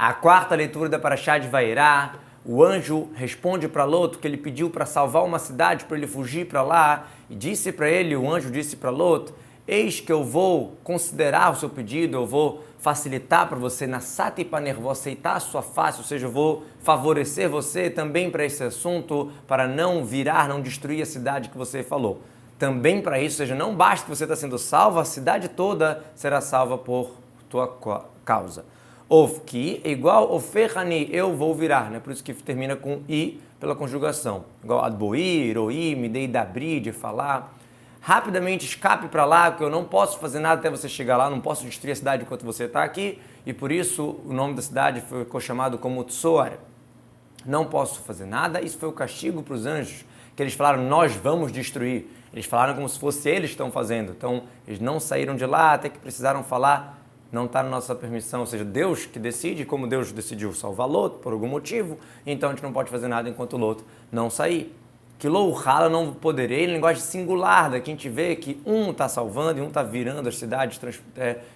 A quarta leitura da Parashá de Vairá, o anjo responde para Lot que ele pediu para salvar uma cidade, para ele fugir para lá, e disse para ele, o anjo disse para Lot, eis que eu vou considerar o seu pedido, eu vou facilitar para você, na Satipaner, vou aceitar a sua face, ou seja, eu vou favorecer você também para esse assunto, para não virar, não destruir a cidade que você falou. Também para isso, ou seja, não basta que você está sendo salvo, a cidade toda será salva por tua causa. Ofki é igual oferrani, eu vou virar, né? Por isso que termina com i pela conjugação. Igual adboir, oir, me dei dabri, de falar. Rapidamente escape para lá, porque eu não posso fazer nada até você chegar lá, não posso destruir a cidade enquanto você está aqui, e por isso o nome da cidade ficou chamado como Tsoar. Não posso fazer nada, isso foi o castigo para os anjos, que eles falaram, nós vamos destruir. Eles falaram como se fosse eles que estão fazendo, então eles não saíram de lá até que precisaram falar, não está na nossa permissão, ou seja, Deus que decide, como Deus decidiu salvar Lot por algum motivo, então a gente não pode fazer nada enquanto Lot não sair. Que louchala não poderei, linguagem singular, daqui a gente vê que um está salvando e um está virando as cidades,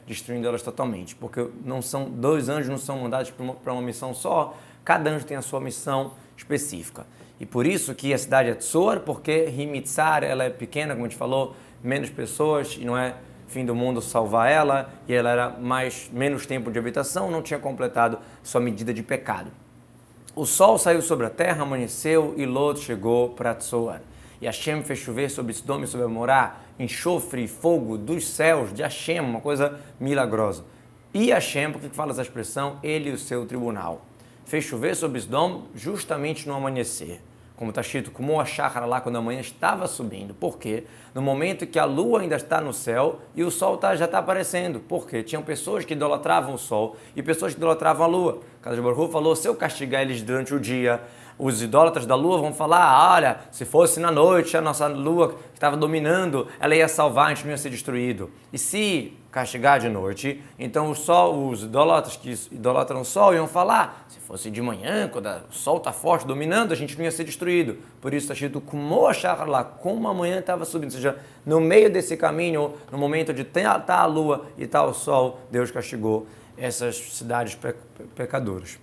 destruindo elas totalmente, porque não são, dois anjos não são mandados para uma missão só, cada anjo tem a sua missão específica. E por isso que a cidade é Tzor, porque Himitzar, ela é pequena, como a gente falou, menos pessoas, e não é fim do mundo salvar ela, e ela era menos tempo de habitação, não tinha completado sua medida de pecado. O sol saiu sobre a terra, amanheceu, e Lot chegou para Tzoar. E Hashem fez chover sobre Sodom e sobre Amorá, enxofre e fogo dos céus de Hashem, uma coisa milagrosa. E Hashem, por que fala essa expressão? Ele e o seu tribunal. Fez chover sobre Sodom justamente no amanhecer. Como está escrito, como a chácara lá quando a manhã estava subindo. Por quê? No momento que a lua ainda está no céu e o sol já está aparecendo. Por quê? Tinham pessoas que idolatravam o sol e pessoas que idolatravam a lua. Kadosh Baruch Hu falou, se eu castigar eles durante o dia, os idólatras da lua vão falar, olha, se fosse na noite a nossa lua que estava dominando, ela ia salvar, a gente não ia ser destruído. E se castigar de noite, então os idólatras que idolatram o sol iam falar, se fosse de manhã, quando o sol está forte, dominando, a gente não ia ser destruído. Por isso está escrito, como a manhã estava subindo, ou seja, no meio desse caminho, no momento de estar a lua e estar o sol, Deus castigou essas cidades pecadoras.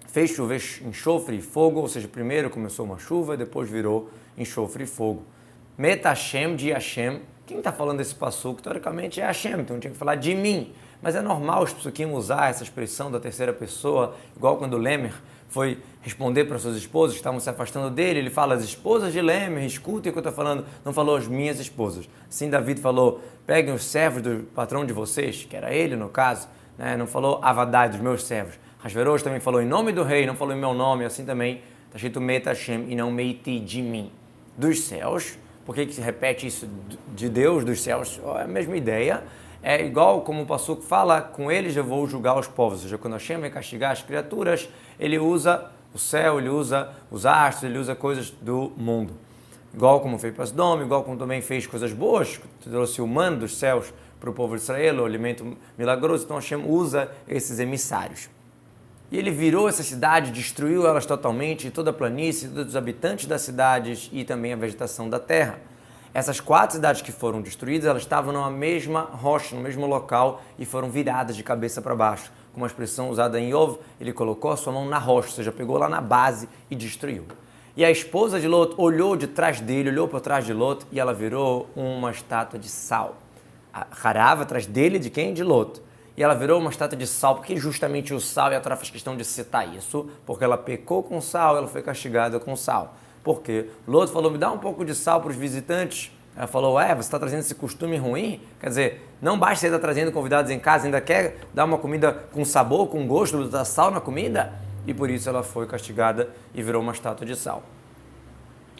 Fez chover enxofre e fogo, ou seja, primeiro começou uma chuva, depois virou enxofre e fogo. Meta Hashem de Hashem. Quem está falando desse passuco, teoricamente, é Hashem, então tinha que falar de mim. Mas é normal os psukim usar essa expressão da terceira pessoa, igual quando Lemer foi responder para suas esposas que estavam se afastando dele, ele fala, as esposas de Lemer, escutem o que eu estou falando, não falou as minhas esposas. Assim David falou, peguem os servos do patrão de vocês, que era ele no caso, né? Não falou Avadai, dos meus servos. Hashverosh também falou em nome do rei, não falou em meu nome, assim também está escrito Meta Hashem e não Meiti de mim. Dos céus, por que se repete isso de Deus, dos céus? É a mesma ideia, é igual como o passuco fala, com eles eu vou julgar os povos, ou seja, quando Hashem vai castigar as criaturas, ele usa o céu, ele usa os astros, ele usa coisas do mundo. Igual como fez para Sodom, igual como também fez coisas boas, trouxe o maná dos céus para o povo de Israel, o alimento milagroso, então Hashem usa esses emissários. E ele virou essa cidade, destruiu elas totalmente, toda a planície, todos os habitantes das cidades e também a vegetação da terra. Essas 4 cidades que foram destruídas, elas estavam numa mesma rocha, no mesmo local e foram viradas de cabeça para baixo. Com uma expressão usada em Yov, ele colocou a sua mão na rocha, ou seja, pegou lá na base e destruiu. E a esposa de Lot olhou de trás dele, olhou para trás de Lot e ela virou uma estátua de sal. A Harav atrás dele, de quem? De Lot. E ela virou uma estátua de sal, porque justamente o sal, e a Torá faz questão de citar isso, porque ela pecou com sal, ela foi castigada com sal. Por quê? Lot falou, me dá um pouco de sal para os visitantes. Ela falou, você está trazendo esse costume ruim? Quer dizer, não basta você estar trazendo convidados em casa, ainda quer dar uma comida com sabor, com gosto, botar sal na comida? E por isso ela foi castigada e virou uma estátua de sal.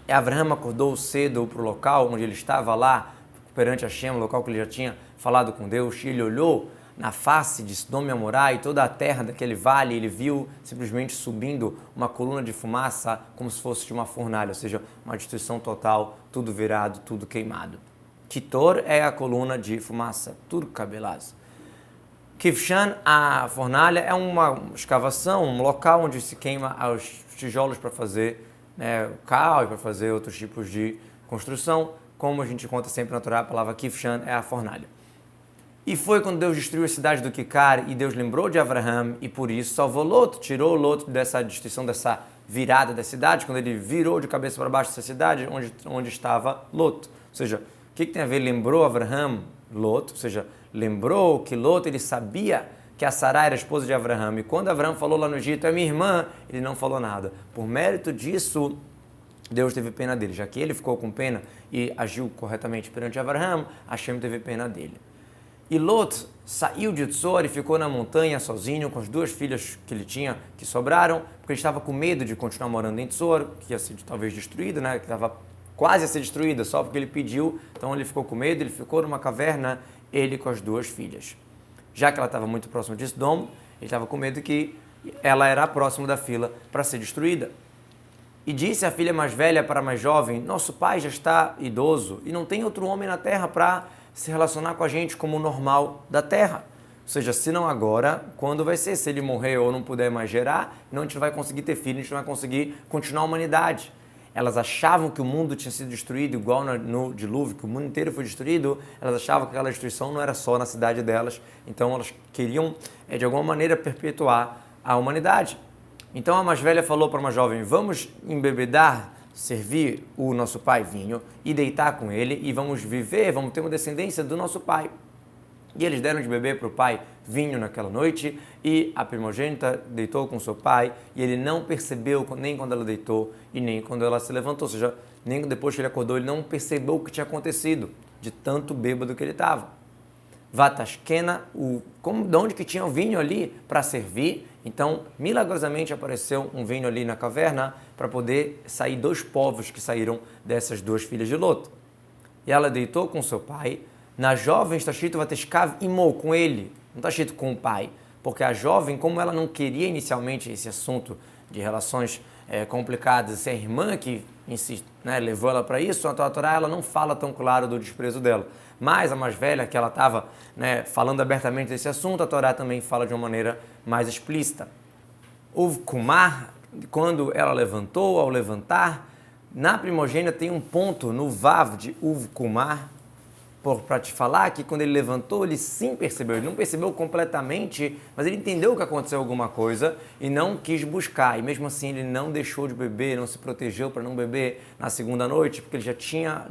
E Avraham acordou cedo para o local onde ele estava lá, perante Hashem, o local que ele já tinha falado com Deus, e ele olhou na face de Sodom e Amorá e toda a terra daquele vale, ele viu simplesmente subindo uma coluna de fumaça como se fosse de uma fornalha, ou seja, uma destruição total, tudo virado, tudo queimado. Kitor é a coluna de fumaça, tudo cabelado. Kivshan, a fornalha, é uma escavação, um local onde se queima os tijolos para fazer cal e para fazer outros tipos de construção, como a gente conta sempre na Torá, a palavra Kivshan é a fornalha. E foi quando Deus destruiu a cidade do Quicar e Deus lembrou de Avraham e por isso salvou Lot, tirou Lot dessa destruição, dessa virada da cidade, quando ele virou de cabeça para baixo dessa cidade onde estava Lot. Ou seja, o que tem a ver? Lembrou Avraham Lot, ou seja, lembrou que Lot ele sabia que a Sará era a esposa de Avraham e quando Avraham falou lá no Egito, é minha irmã, ele não falou nada. Por mérito disso, Deus teve pena dele, já que ele ficou com pena e agiu corretamente perante Avraham, Hashem teve pena dele. E Lot saiu de Tzor e ficou na montanha sozinho com as duas filhas que ele tinha, que sobraram, porque ele estava com medo de continuar morando em Tzor, que ia ser talvez destruída, né? Que estava quase a ser destruída, só porque ele pediu, então ele ficou com medo, ele ficou numa caverna, ele com as duas filhas. Já que ela estava muito próxima de Sodom, ele estava com medo que ela era próxima da fila para ser destruída. E disse a filha mais velha para a mais jovem, nosso pai já está idoso e não tem outro homem na terra para se relacionar com a gente como o normal da terra. Ou seja, se não agora, quando vai ser? Se ele morrer ou não puder mais gerar, não, a gente não vai conseguir ter filho, a gente não vai conseguir continuar a humanidade. Elas achavam que o mundo tinha sido destruído, igual no dilúvio, que o mundo inteiro foi destruído, elas achavam que aquela destruição não era só na cidade delas, então elas queriam, de alguma maneira, perpetuar a humanidade. Então a mais velha falou para uma jovem, vamos embebedar, servir o nosso pai vinho e deitar com ele e vamos viver, vamos ter uma descendência do nosso pai. E eles deram de beber para o pai vinho naquela noite e a primogênita deitou com seu pai e ele não percebeu nem quando ela deitou e nem quando ela se levantou, ou seja, nem depois que ele acordou, ele não percebeu o que tinha acontecido, de tanto bêbado que ele estava. Vatashkena, de onde que tinha o vinho ali para servir, então milagrosamente apareceu um vinho ali na caverna para poder sair dois povos que saíram dessas duas filhas de Lot. E ela deitou com seu pai. Na jovem está escrito Vateshkav imou, com ele, não está escrito com o pai, porque a jovem, como ela não queria inicialmente esse assunto de relações complicadas, se a irmã que levou ela para isso, a Torá ela não fala tão claro do desprezo dela. Mas a mais velha, que ela estava falando abertamente desse assunto, a Torá também fala de uma maneira mais explícita. Uv Kumar, quando ela levantou, ao levantar, na primogênita tem um ponto no Vav de Uv Kumar, para te falar que quando ele levantou, ele sim percebeu, ele não percebeu completamente, mas ele entendeu que aconteceu alguma coisa e não quis buscar. E mesmo assim ele não deixou de beber, não se protegeu para não beber na segunda noite, porque ele já tinha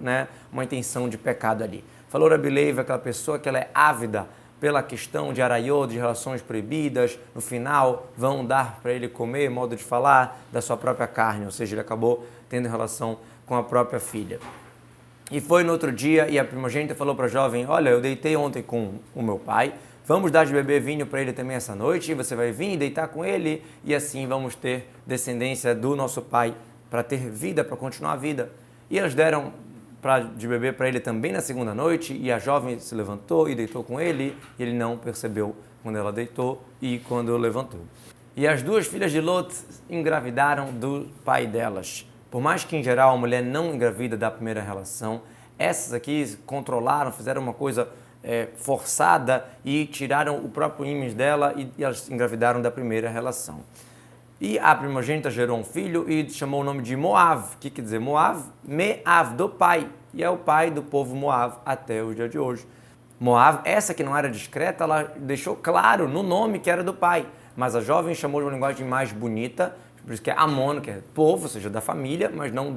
uma intenção de pecado ali. Falou Rabi Leiva, aquela pessoa que ela é ávida pela questão de araiô, de relações proibidas, no final vão dar para ele comer, modo de falar, da sua própria carne, ou seja, ele acabou tendo relação com a própria filha. E foi no outro dia e a primogênita falou para a jovem, olha, eu deitei ontem com o meu pai, vamos dar de beber vinho para ele também essa noite, e você vai vir e deitar com ele, e assim vamos ter descendência do nosso pai, para ter vida, para continuar a vida. E elas deram de beber para ele também na segunda noite, e a jovem se levantou e deitou com ele, e ele não percebeu quando ela deitou e quando levantou. E as duas filhas de Lot engravidaram do pai delas. Por mais que, em geral, a mulher não engravida da primeira relação, essas aqui controlaram, fizeram uma coisa forçada e tiraram o próprio ímã dela e elas engravidaram da primeira relação. E a primogênita gerou um filho e chamou o nome de Moav. O que quer dizer Moav? Meav, do pai. E é o pai do povo Moav até o dia de hoje. Moav, essa que não era discreta, ela deixou claro no nome que era do pai. Mas a jovem chamou de uma linguagem mais bonita, por isso que é Amon, que é povo, ou seja, da família, mas não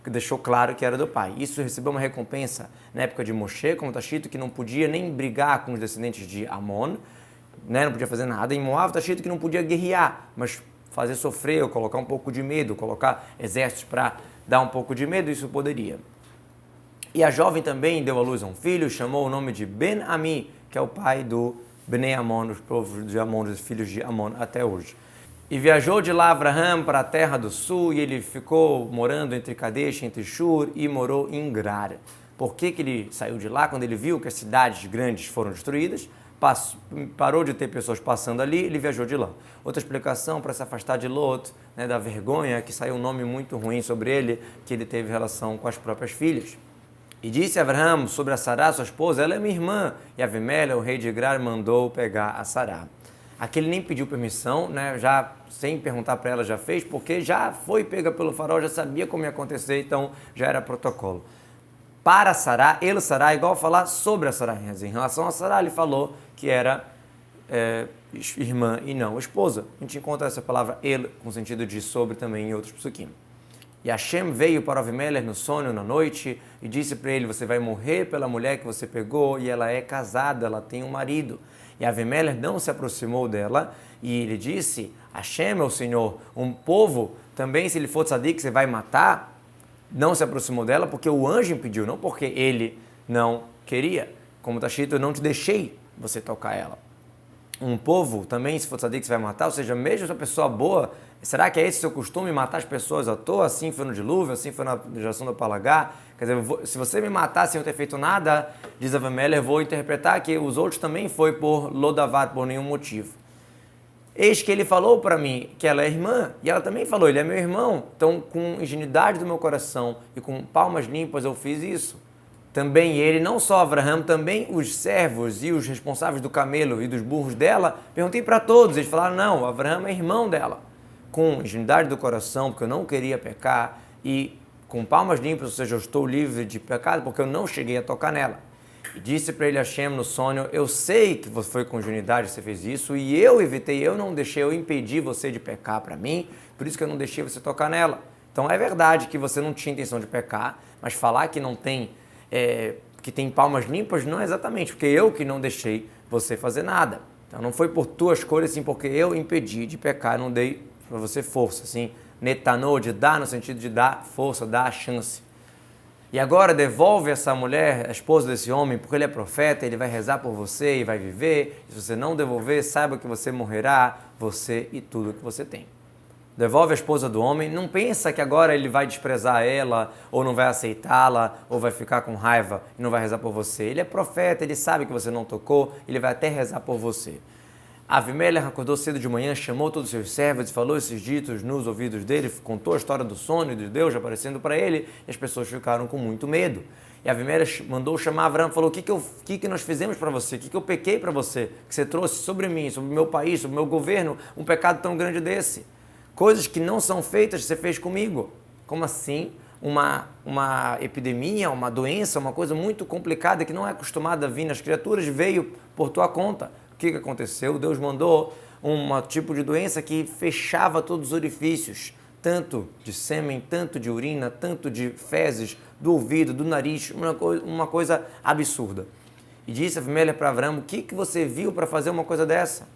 deixou claro que era do pai. Isso recebeu uma recompensa na época de Moshe, como está escrito, que não podia nem brigar com os descendentes de Amon, não podia fazer nada. Em Moav está escrito que não podia guerrear, mas fazer sofrer, ou colocar um pouco de medo, colocar exércitos para dar um pouco de medo, isso poderia. E a jovem também deu à luz a um filho, chamou o nome de Ben-Ami, que é o pai do Bnei Amon, os povos de Amon, os filhos de Amon, até hoje. E viajou de lá Avraham para a terra do sul, e ele ficou morando entre Kadesh, entre Shur, e morou em Gerar. Por que ele saiu de lá? Quando ele viu que as cidades grandes foram destruídas, parou de ter pessoas passando ali, ele viajou de lá. Outra explicação para se afastar de Lot, da vergonha, que saiu um nome muito ruim sobre ele, que ele teve relação com as próprias filhas. E disse Avraham sobre a Sará, sua esposa, ela é minha irmã. E Avimelech, o rei de Gerar, mandou pegar a Sará. Aqui ele nem pediu permissão, já sem perguntar para ela já fez, porque já foi pega pelo faraó, já sabia como ia acontecer, então já era protocolo. para Sará, ele Sará, igual falar sobre a Sará. Em relação a Sará, ele falou que era irmã e não esposa. A gente encontra essa palavra ele com sentido de sobre também em outros psukim. E Hashem veio para Avimelech no sonho na noite e disse para ele, você vai morrer pela mulher que você pegou e ela é casada, ela tem um marido. E Avimelech não se aproximou dela e ele disse, Hashem é o Senhor, um povo também se ele for tzadik você vai matar? Não se aproximou dela porque o anjo impediu, não porque ele não queria. Como está escrito, eu não te deixei você tocar ela. Um povo também, se for tzadik, você vai matar, ou seja, mesmo se a pessoa boa, será que é esse o seu costume, matar as pessoas à toa? Assim foi no dilúvio, assim foi na geração do Palagá? Quer dizer, se você me matar sem eu ter feito nada, diz Avimelech, eu vou interpretar que os outros também foi por lodavat, por nenhum motivo. Eis que ele falou para mim que ela é irmã, e ela também falou, ele é meu irmão. Então, com ingenuidade do meu coração e com palmas limpas eu fiz isso. Também ele, não só Avraham, também os servos e os responsáveis do camelo e dos burros dela, perguntei para todos, eles falaram, não, Avraham é irmão dela. Com ingenuidade do coração, porque eu não queria pecar, e com palmas limpas, ou seja, eu estou livre de pecado, porque eu não cheguei a tocar nela. E disse para ele Hashem no sonho, eu sei que foi com ingenuidade que você fez isso, e eu evitei, eu não deixei, eu impedi você de pecar para mim, por isso que eu não deixei você tocar nela. Então é verdade que você não tinha intenção de pecar, mas falar que não tem... que tem palmas limpas, não é exatamente, porque eu que não deixei você fazer nada. Então não foi por tua escolha, sim, porque eu impedi de pecar, não dei para você força, assim, netanô, de dar no sentido de dar força, dar a chance. E agora devolve essa mulher, a esposa desse homem, porque ele é profeta, ele vai rezar por você e vai viver, e se você não devolver, saiba que você morrerá, você e tudo que você tem. Devolve a esposa do homem, não pensa que agora ele vai desprezar ela, ou não vai aceitá-la, ou vai ficar com raiva e não vai rezar por você. Ele é profeta, ele sabe que você não tocou, ele vai até rezar por você. Avimelech acordou cedo de manhã, chamou todos os seus servos e falou esses ditos nos ouvidos dele, contou a história do sonho de Deus aparecendo para ele, e as pessoas ficaram com muito medo. E Avimelech mandou chamar Avraham e falou, o que nós fizemos para você? O que eu pequei para você? Que você trouxe sobre mim, sobre o meu país, sobre o meu governo, um pecado tão grande desse? Coisas que não são feitas, você fez comigo. Como assim? Uma epidemia, uma doença, uma coisa muito complicada que não é acostumada a vir nas criaturas, veio por tua conta. O que aconteceu? Deus mandou um tipo de doença que fechava todos os orifícios, tanto de sêmen, tanto de urina, tanto de fezes, do ouvido, do nariz, uma coisa absurda. E disse Avimelech para Avraham, o que você viu para fazer uma coisa dessa?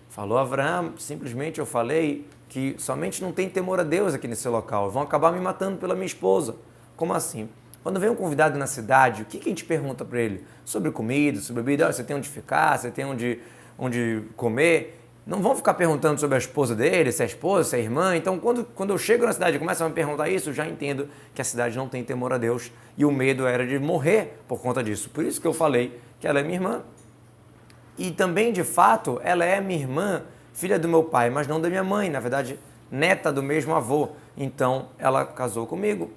Falou Avraham, simplesmente eu falei que somente não tem temor a Deus aqui nesse local, vão acabar me matando pela minha esposa. Como assim? Quando vem um convidado na cidade, o que a gente pergunta para ele? Sobre comida, sobre bebida, você tem onde ficar, você tem onde comer? Não vão ficar perguntando sobre a esposa dele, se é esposa, se é irmã. Então, quando eu chego na cidade e começam a me perguntar isso, eu já entendo que a cidade não tem temor a Deus e o medo era de morrer por conta disso. Por isso que eu falei que ela é minha irmã. E também, de fato, ela é minha irmã, filha do meu pai, mas não da minha mãe, na verdade, neta do mesmo avô. Então, ela casou comigo.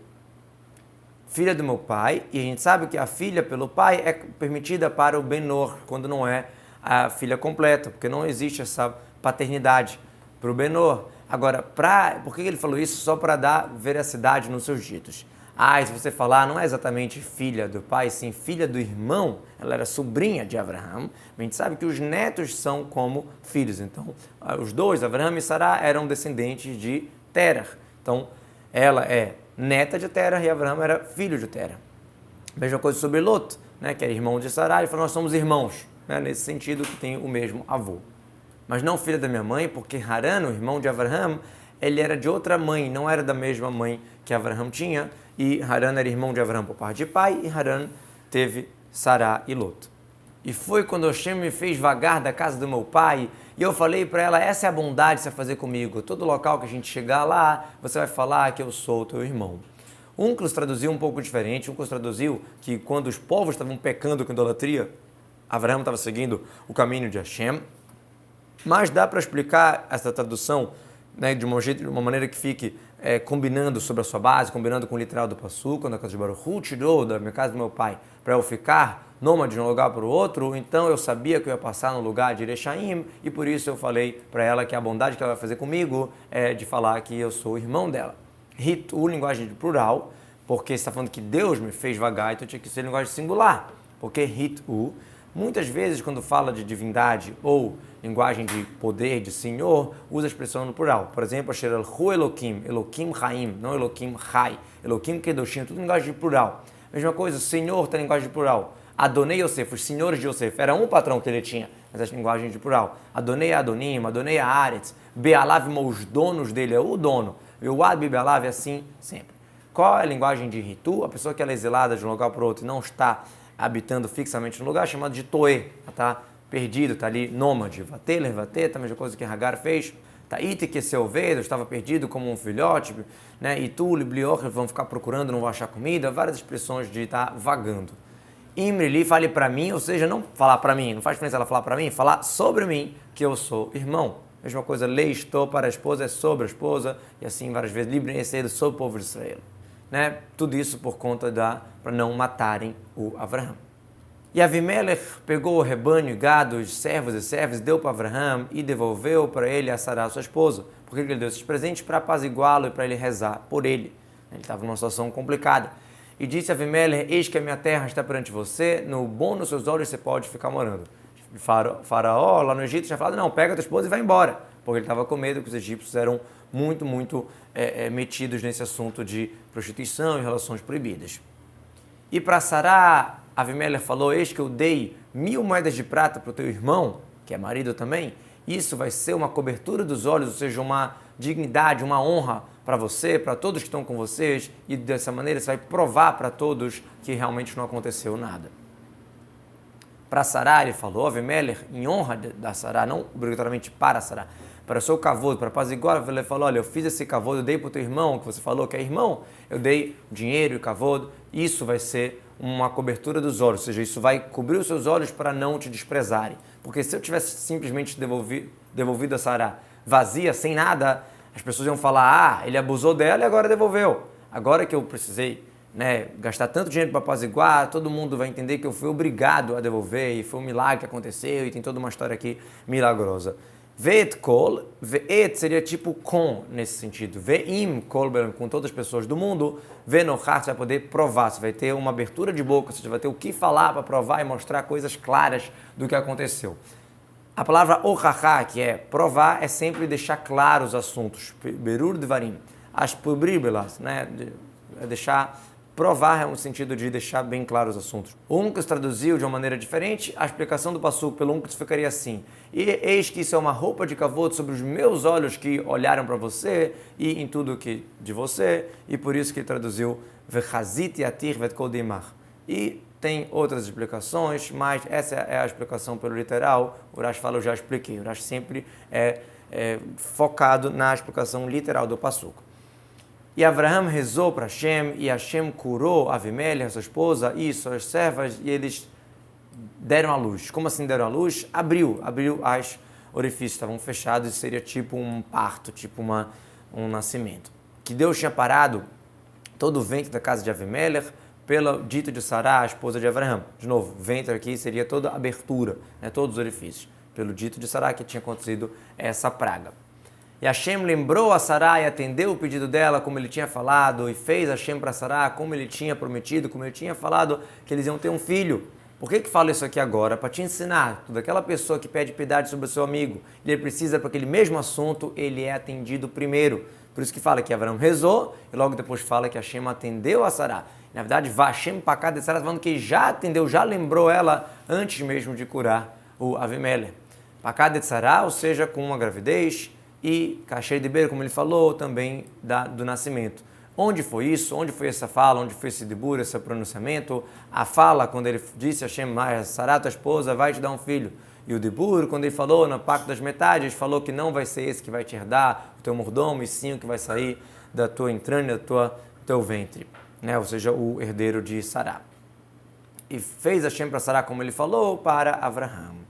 Filha do meu pai, e a gente sabe que a filha pelo pai é permitida para o Benor, quando não é a filha completa, porque não existe essa paternidade para o Benor. Agora, por que ele falou isso? Só para dar veracidade nos seus ditos. Se você falar, não é exatamente filha do pai, sim filha do irmão, ela era sobrinha de Avraham, a gente sabe que os netos são como filhos. Então, os dois, Avraham e Sará, eram descendentes de Terah. Então, ela é neta de Terah e Avraham era filho de Terah. Mesma coisa sobre Lot, né, que é irmão de Sará, ele falou, nós somos irmãos, né, nesse sentido que tem o mesmo avô. Mas não filha da minha mãe, porque Haran, o irmão de Avraham, ele era de outra mãe, não era da mesma mãe que Avraham tinha, e Haran era irmão de Avraham por parte de pai, e Haran teve Sará e Lot. E foi quando Hashem me fez vagar da casa do meu pai, e eu falei para ela, essa é a bondade que você vai fazer comigo. Todo local que a gente chegar lá, você vai falar que eu sou o teu irmão. Unclus traduziu um pouco diferente. Unclus traduziu que quando os povos estavam pecando com idolatria, Avraham estava seguindo o caminho de Hashem. Mas dá para explicar essa tradução, né, de uma maneira que fique combinando sobre a sua base, combinando com o literal do Passuca, quando a casa de Baruch Hu tirou da minha casa do meu pai para eu ficar nômade de um lugar para o outro, então eu sabia que eu ia passar no lugar de Erechaim, e por isso eu falei para ela que a bondade que ela vai fazer comigo é de falar que eu sou o irmão dela. Ritu, linguagem de plural, porque está falando que Deus me fez vagar, então tinha que ser linguagem singular, porque hit-u, muitas vezes quando fala de divindade ou linguagem de poder, de senhor, usa a expressão no plural. Por exemplo, Asher-Hu Elokim, Elokim Chaim, não Elokim Chai, Elokim Kedoshim, tudo linguagem de plural. Mesma coisa, senhor tem linguagem de plural. Adonai Yosef, os senhores de Yosef, era um patrão que ele tinha, mas a linguagem de plural. Adonai Adonim, Adonai Aretz, Bealav, os donos dele, é o dono. Euad Bealav é assim sempre. Qual é a linguagem de Ritu? A pessoa que ela é exilada de um lugar para o outro e não está habitando fixamente no lugar, é chamado de Toé, está perdido, está ali nômade. Vateler, Vatet, a mesma coisa que Hagar fez. Taíte, que seu vedo, estava perdido como um filhote, né? E tu, Libliocher, vão ficar procurando, não vão achar comida, várias expressões de estar vagando. Imrili, fale para mim, ou seja, não falar para mim, não faz diferença ela falar para mim, falar sobre mim, que eu sou irmão. Mesma coisa, lei estou para a esposa, é sobre a esposa, e assim várias vezes, livre cedo sobre o povo de Israel. Né? Tudo isso por conta para não matarem o Avraham. E Avimelech pegou o rebanho e gado, os servos e servas, deu para Avraham e devolveu para ele a Sará, sua esposa. Porque ele deu esses presentes para apaziguá-lo e para ele rezar por ele. Ele estava numa situação complicada. E disse a Avimelech, eis que a minha terra está perante você, no bom nos seus olhos você pode ficar morando. Faraó, lá no Egito, tinha falado, não, pega a tua esposa e vai embora. Porque ele estava com medo que os egípcios eram muito metidos nesse assunto de prostituição e relações proibidas. E para Sará, Avimelech falou, eis que eu dei 1000 moedas de prata para o teu irmão, que é marido também, isso vai ser uma cobertura dos olhos, ou seja, uma dignidade, uma honra para você, para todos que estão com vocês, e dessa maneira você vai provar para todos que realmente não aconteceu nada. Para Sará, ele falou, Avimelech, em honra da Sará, não obrigatoriamente para Sará, para o seu cavodo, para apaziguar, ele falou, olha, eu fiz esse cavodo, eu dei para o teu irmão, que você falou que é irmão, eu dei dinheiro e cavodo, isso vai ser uma cobertura dos olhos, ou seja, isso vai cobrir os seus olhos para não te desprezarem. Porque se eu tivesse simplesmente devolvido a Sará vazia, sem nada, as pessoas iam falar, ele abusou dela e agora devolveu. Agora que eu precisei gastar tanto dinheiro para apaziguar, todo mundo vai entender que eu fui obrigado a devolver e foi um milagre que aconteceu e tem toda uma história aqui milagrosa. Ve'et kol, ve'et seria tipo com, nesse sentido. Ve'im kol, com todas as pessoas do mundo. Ve'nochar, você vai poder provar, você vai ter uma abertura de boca, você vai ter o que falar para provar e mostrar coisas claras do que aconteceu. A palavra ochachá, que é provar, é sempre deixar claros os assuntos. Berur devarim. As pubribelas, deixar... Provar é um sentido de deixar bem claros os assuntos. O Uncas traduziu de uma maneira diferente, a explicação do passuco pelo Uncas ficaria assim: e eis que isso é uma roupa de cavoto sobre os meus olhos que olharam para você e em tudo que de você, e por isso que ele traduziu Vechazit yatir vet kol dimach. E tem outras explicações, mas essa é a explicação pelo literal. O Urash fala, eu já expliquei. O Urash sempre é focado na explicação literal do passuco. E Avraham rezou para Hashem, e Hashem curou Avimelech, sua esposa, e suas servas, e eles deram à luz. Como assim deram à luz? Abriu as orifícios, estavam fechados, e seria tipo um parto, tipo um nascimento. Que Deus tinha parado todo o ventre da casa de Avimelech, pelo dito de Sará, a esposa de Avraham. De novo, ventre aqui seria toda a abertura, todos os orifícios. Pelo dito de Sará que tinha acontecido essa praga. E Hashem lembrou a Sará e atendeu o pedido dela, como ele tinha falado, e fez Hashem para Sará, como ele tinha prometido, como ele tinha falado, que eles iam ter um filho. Por que fala isso aqui agora? Para te ensinar, toda aquela pessoa que pede piedade sobre o seu amigo, ele precisa para aquele mesmo assunto, ele é atendido primeiro. Por isso que fala que Avraham rezou, e logo depois fala que Hashem atendeu a Sará. Na verdade, Hashem para cá de Sará, falando que já atendeu, já lembrou ela, antes mesmo de curar o Avimelech. Para cá de Sará, ou seja, com uma gravidez, e Kasher de Beiro, como ele falou, também do nascimento. Onde foi isso? Onde foi essa fala? Onde foi esse dibur, esse pronunciamento? A fala, quando ele disse a Hashem, Sará, tua esposa, vai te dar um filho. E o dibur, quando ele falou no pacto das metades, falou que não vai ser esse que vai te herdar, o teu mordomo, e sim o que vai sair da tua entranha, do teu ventre. Ou seja, o herdeiro de Sará. E fez Hashem para Sará, como ele falou, para Avraham.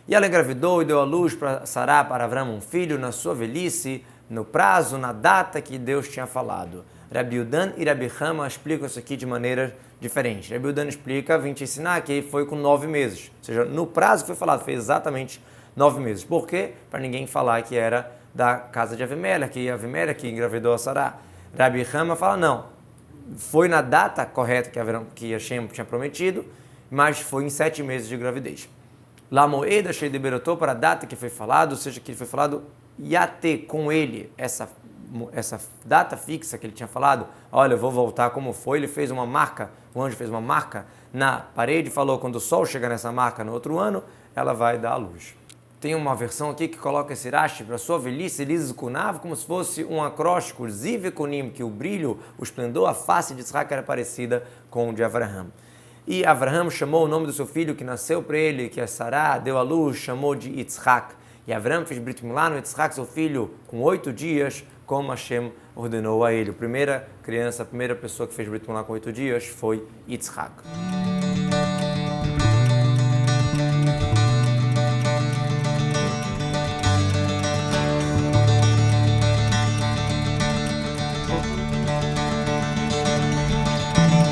E ela engravidou e deu à luz para Sará, para Avraham, um filho na sua velhice, no prazo, na data que Deus tinha falado. Rabi Udan e Rabi Hama explicam isso aqui de maneira diferente. Rabi Udan explica, vim te ensinar, que foi com 9 meses. Ou seja, no prazo que foi falado, fez exatamente 9 meses. Por quê? Para ninguém falar que era da casa de Avimelech, que Avimelech que engravidou a Sará. Rabi Hama fala, não. foi na data correta que Hashem tinha prometido, mas foi em 7 meses de gravidez. La moeda sheideberotou, para a data que foi falado, ou seja, que foi falado, ia ter com ele essa data fixa que ele tinha falado. Olha, eu vou voltar como foi. Ele fez uma marca, o anjo fez uma marca na parede e falou, quando o sol chegar nessa marca no outro ano, ela vai dar à luz. Tem uma versão aqui que coloca esse Rashi para sua velhice, Liz Kunav, como se fosse um acróstico, Ziv Kunim, que o brilho, o esplendor, a face de Yitzhak era parecida com o de Avraham. E Avraham chamou o nome do seu filho que nasceu para ele, que é Sará, deu à luz, chamou de Yitzhak. E Avraham fez Brit Milá no Yitzhak, seu filho, com 8 dias, como Hashem ordenou a ele. A primeira pessoa que fez Brit Milá com 8 dias foi Yitzhak.